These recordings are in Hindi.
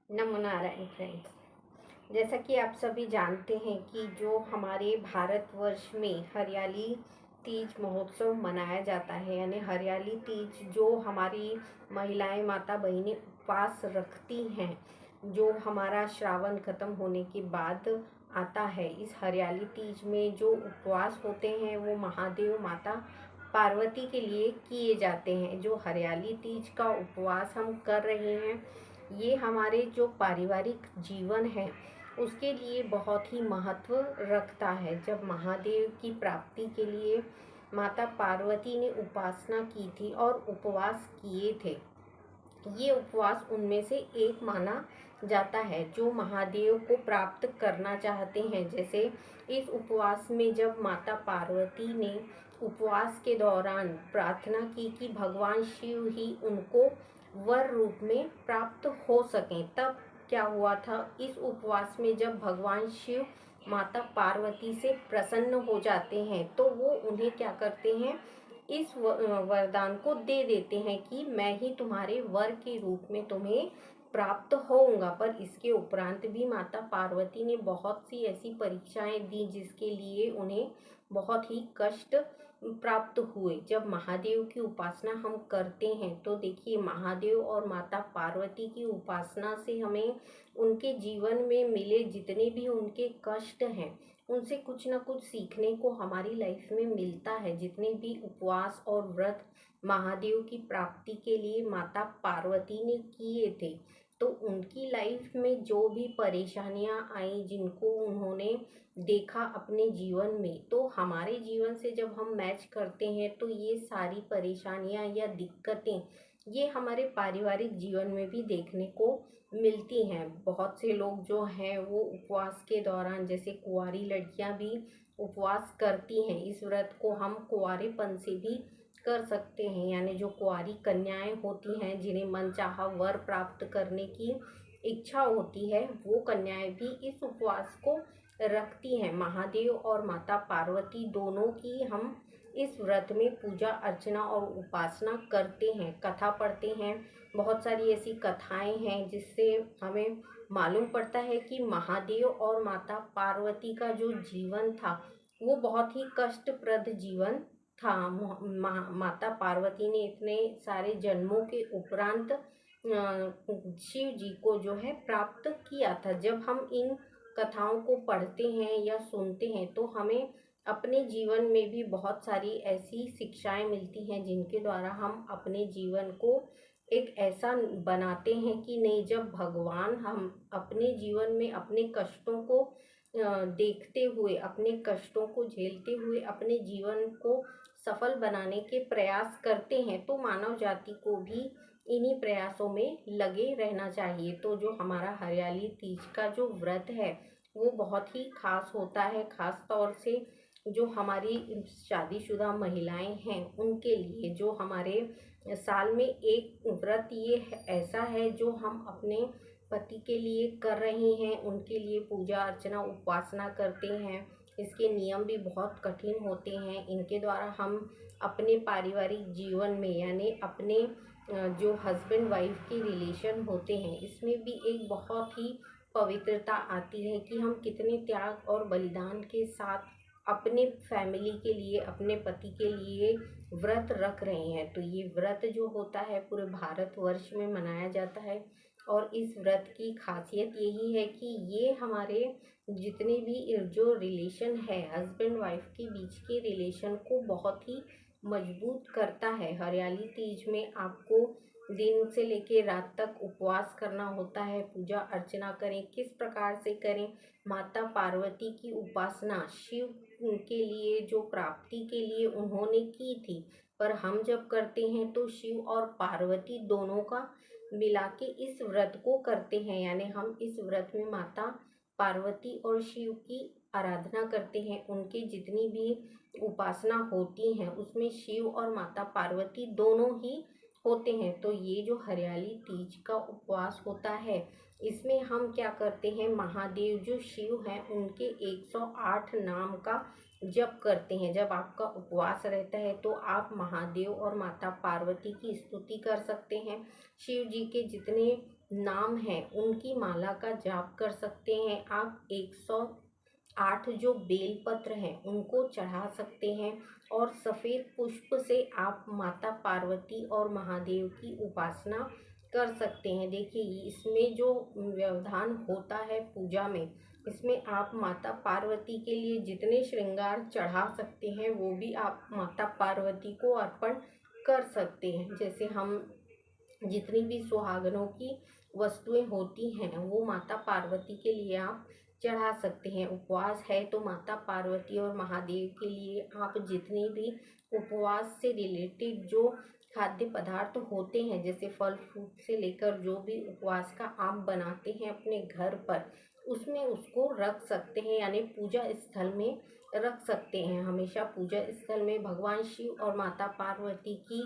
नमो नारायण फ्रेंड्स। जैसा कि आप सभी जानते हैं कि जो हमारे भारतवर्ष में हरियाली तीज महोत्सव मनाया जाता है, यानी हरियाली तीज जो हमारी महिलाएं माता बहनें उपवास रखती हैं, जो हमारा श्रावण खत्म होने के बाद आता है। इस हरियाली तीज में जो उपवास होते हैं वो महादेव माता पार्वती के लिए किए जाते हैं। जो हरियाली तीज का उपवास हम कर रहे हैं, ये हमारे जो पारिवारिक जीवन है उसके लिए बहुत ही महत्व रखता है। जब महादेव की प्राप्ति के लिए माता पार्वती ने उपासना की थी और उपवास किए थे, ये उपवास उनमें से एक माना जाता है जो महादेव को प्राप्त करना चाहते हैं। जैसे इस उपवास में जब माता पार्वती ने उपवास के दौरान प्रार्थना की कि भगवान शिव ही उनको वर रूप में प्राप्त हो सकें, तब क्या हुआ था, इस उपवास में जब भगवान शिव माता पार्वती से प्रसन्न हो जाते हैं तो वो उन्हें क्या करते हैं, इस वरदान को दे देते हैं कि मैं ही तुम्हारे वर के रूप में तुम्हें प्राप्त होऊंगा। पर इसके उपरांत भी माता पार्वती ने बहुत सी ऐसी परीक्षाएं दी जिसके लिए उन्हें बहुत ही कष्ट प्राप्त हुए। जब महादेव की उपासना हम करते हैं तो देखिए, महादेव और माता पार्वती की उपासना से हमें उनके जीवन में मिले जितने भी उनके कष्ट हैं उनसे कुछ ना कुछ सीखने को हमारी लाइफ में मिलता है। जितने भी उपवास और व्रत महादेव की प्राप्ति के लिए माता पार्वती ने किए थे, तो उनकी लाइफ में जो भी परेशानियां आई, जिनको उन्होंने देखा अपने जीवन में, तो हमारे जीवन से जब हम मैच करते हैं तो ये सारी परेशानियां या दिक्कतें ये हमारे पारिवारिक जीवन में भी देखने को मिलती हैं। बहुत से लोग जो हैं वो उपवास के दौरान, जैसे कुंवारी लड़कियां भी उपवास करती हैं। इस व्रत को हम कुंवारेपन से भी कर सकते हैं, यानी जो कुंवारी कन्याएं होती हैं जिन्हें मनचाहा वर प्राप्त करने की इच्छा होती है, वो कन्याएं भी इस उपवास को रखती हैं। महादेव और माता पार्वती दोनों की हम इस व्रत में पूजा अर्चना और उपासना करते हैं, कथा पढ़ते हैं। बहुत सारी ऐसी कथाएं हैं जिससे हमें मालूम पड़ता है कि महादेव और माता पार्वती का जो जीवन था वो बहुत ही कष्टप्रद जीवन था। माता पार्वती ने इतने सारे जन्मों के उपरांत शिव जी को जो है प्राप्त किया था। जब हम इन कथाओं को पढ़ते हैं या सुनते हैं तो हमें अपने जीवन में भी बहुत सारी ऐसी शिक्षाएं मिलती हैं जिनके द्वारा हम अपने जीवन को एक ऐसा बनाते हैं कि नहीं, जब भगवान हम अपने जीवन में अपने कष्टों को देखते हुए, अपने कष्टों को झेलते हुए अपने जीवन को सफल बनाने के प्रयास करते हैं, तो मानव जाति को भी इन्हीं प्रयासों में लगे रहना चाहिए। तो जो हमारा हरियाली तीज का जो व्रत है वो बहुत ही खास होता है, खास तौर से जो हमारी शादीशुदा महिलाएं हैं उनके लिए। जो हमारे साल में एक व्रत ये ऐसा है जो हम अपने पति के लिए कर रहे हैं, उनके लिए पूजा अर्चना उपासना करते हैं। इसके नियम भी बहुत कठिन होते हैं। इनके द्वारा हम अपने पारिवारिक जीवन में, यानी अपने जो हस्बैंड वाइफ के रिलेशन होते हैं, इसमें भी एक बहुत ही पवित्रता आती है कि हम कितने त्याग और बलिदान के साथ अपने फैमिली के लिए, अपने पति के लिए व्रत रख रहे हैं। तो ये व्रत जो होता है पूरे भारतवर्ष में मनाया जाता है और इस व्रत की खासियत यही है कि ये हमारे जितने भी जो रिलेशन है हस्बैंड वाइफ के बीच के रिलेशन को बहुत ही मजबूत करता है। हरियाली तीज में आपको दिन से लेके रात तक उपवास करना होता है। पूजा अर्चना करें, किस प्रकार से करें, माता पार्वती की उपासना शिव के लिए जो प्राप्ति के लिए उन्होंने की थी, पर हम जब करते हैं तो शिव और पार्वती दोनों का मिला के इस व्रत को करते हैं। यानी हम इस व्रत में माता पार्वती और शिव की आराधना करते हैं। उनकी जितनी भी उपासना होती हैं उसमें शिव और माता पार्वती दोनों ही होते हैं। तो ये जो हरियाली तीज का उपवास होता है, इसमें हम क्या करते हैं, महादेव जो शिव हैं उनके 108 नाम का जप करते हैं। जब आपका उपवास रहता है तो आप महादेव और माता पार्वती की स्तुति कर सकते हैं। शिव जी के जितने नाम है उनकी माला का जाप कर सकते हैं। आप 108 जो बेलपत्र हैं उनको चढ़ा सकते हैं और सफ़ेद पुष्प से आप माता पार्वती और महादेव की उपासना कर सकते हैं। देखिए इसमें जो व्यवधान होता है पूजा में, इसमें आप माता पार्वती के लिए जितने श्रृंगार चढ़ा सकते हैं वो भी आप माता पार्वती को अर्पण कर सकते हैं। जैसे हम जितनी भी सुहागनों की वस्तुएं होती हैं वो माता पार्वती के लिए आप चढ़ा सकते हैं। उपवास है तो माता पार्वती और महादेव के लिए आप जितनी भी उपवास से रिलेटेड जो खाद्य पदार्थ होते हैं, जैसे फल फ्रूट से लेकर जो भी उपवास का आप बनाते हैं अपने घर पर, उसमें उसको रख सकते हैं, यानी पूजा स्थल में रख सकते हैं। हमेशा पूजा स्थल में भगवान शिव और माता पार्वती की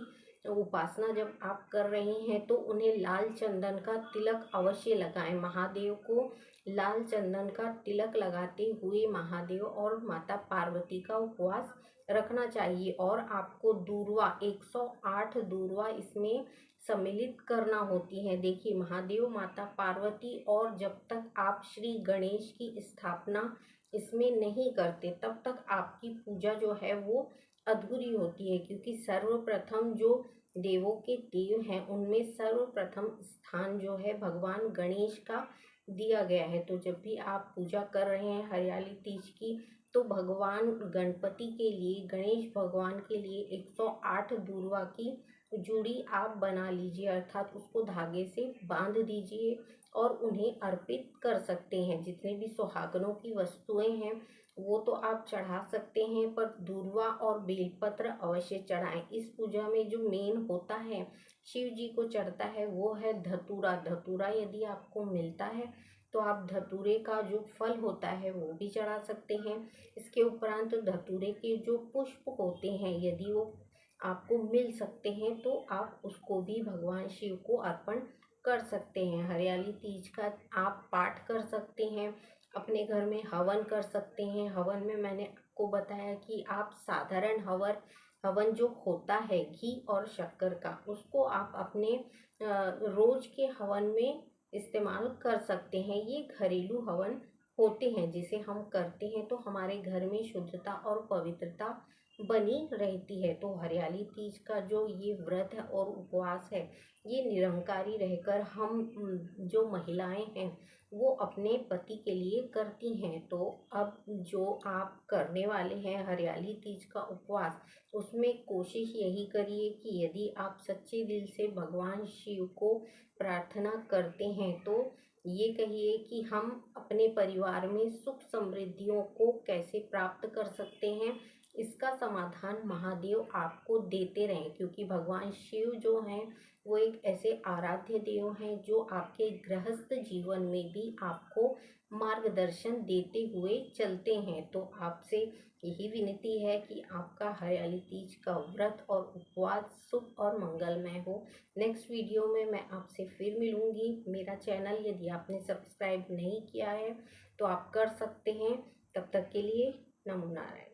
उपासना जब आप कर रहे हैं तो उन्हें लाल चंदन का तिलक अवश्य लगाएं। महादेव को लाल चंदन का तिलक लगाते हुए महादेव और माता पार्वती का उपवास रखना चाहिए। और आपको दूर्वा 108 दूर्वा इसमें सम्मिलित करना होती है। देखिए महादेव, माता पार्वती और जब तक आप श्री गणेश की स्थापना इसमें नहीं करते तब तक आपकी पूजा जो है वो अधूरी होती है, क्योंकि सर्वप्रथम जो देवों के देव हैं उनमें सर्वप्रथम स्थान जो है भगवान गणेश का दिया गया है। तो जब भी आप पूजा कर रहे हैं हरियाली तीज की, तो भगवान गणपति के लिए, गणेश भगवान के लिए 108 दूर्वा की जुड़ी आप बना लीजिए, अर्थात उसको धागे से बांध दीजिए और उन्हें अर्पित कर सकते हैं। जितने भी सुहागनों की वस्तुएं हैं वो तो आप चढ़ा सकते हैं, पर दूर्वा और बेलपत्र अवश्य चढ़ाएं। इस पूजा में जो मेन होता है, शिव जी को चढ़ता है, वो है धतूरा। धतूरा यदि आपको मिलता है तो आप धतूरे का जो फल होता है वो भी चढ़ा सकते हैं। इसके उपरांत धतूरे के जो पुष्प होते हैं यदि वो आपको मिल सकते हैं तो आप उसको भी भगवान शिव को अर्पण कर सकते हैं। हरियाली तीज का आप पाठ कर सकते हैं, अपने घर में हवन कर सकते हैं। हवन में मैंने आपको बताया कि आप साधारण हवन जो होता है घी और शक्कर का, उसको आप अपने रोज के हवन में इस्तेमाल कर सकते हैं। ये घरेलू हवन होते हैं जिसे हम करते हैं तो हमारे घर में शुद्धता और पवित्रता बनी रहती है। तो हरियाली तीज का जो ये व्रत है और उपवास है, ये निरंकारी रहकर हम जो महिलाएं हैं वो अपने पति के लिए करती हैं। तो अब जो आप करने वाले हैं हरियाली तीज का उपवास, उसमें कोशिश यही करिए कि यदि आप सच्चे दिल से भगवान शिव को प्रार्थना करते हैं तो ये कहिए कि हम अपने परिवार में सुख समृद्धियों को कैसे प्राप्त कर सकते हैं, इसका समाधान महादेव आपको देते रहें। क्योंकि भगवान शिव जो हैं वो एक ऐसे आराध्य देव हैं जो आपके गृहस्थ जीवन में भी आपको मार्गदर्शन देते हुए चलते हैं। तो आपसे यही विनती है कि आपका हरियाली तीज का व्रत और उपवास शुभ और मंगलमय हो। नेक्स्ट वीडियो में मैं आपसे फिर मिलूंगी। मेरा चैनल यदि आपने सब्सक्राइब नहीं किया है तो आप कर सकते हैं। तब तक के लिए नमो नारायण।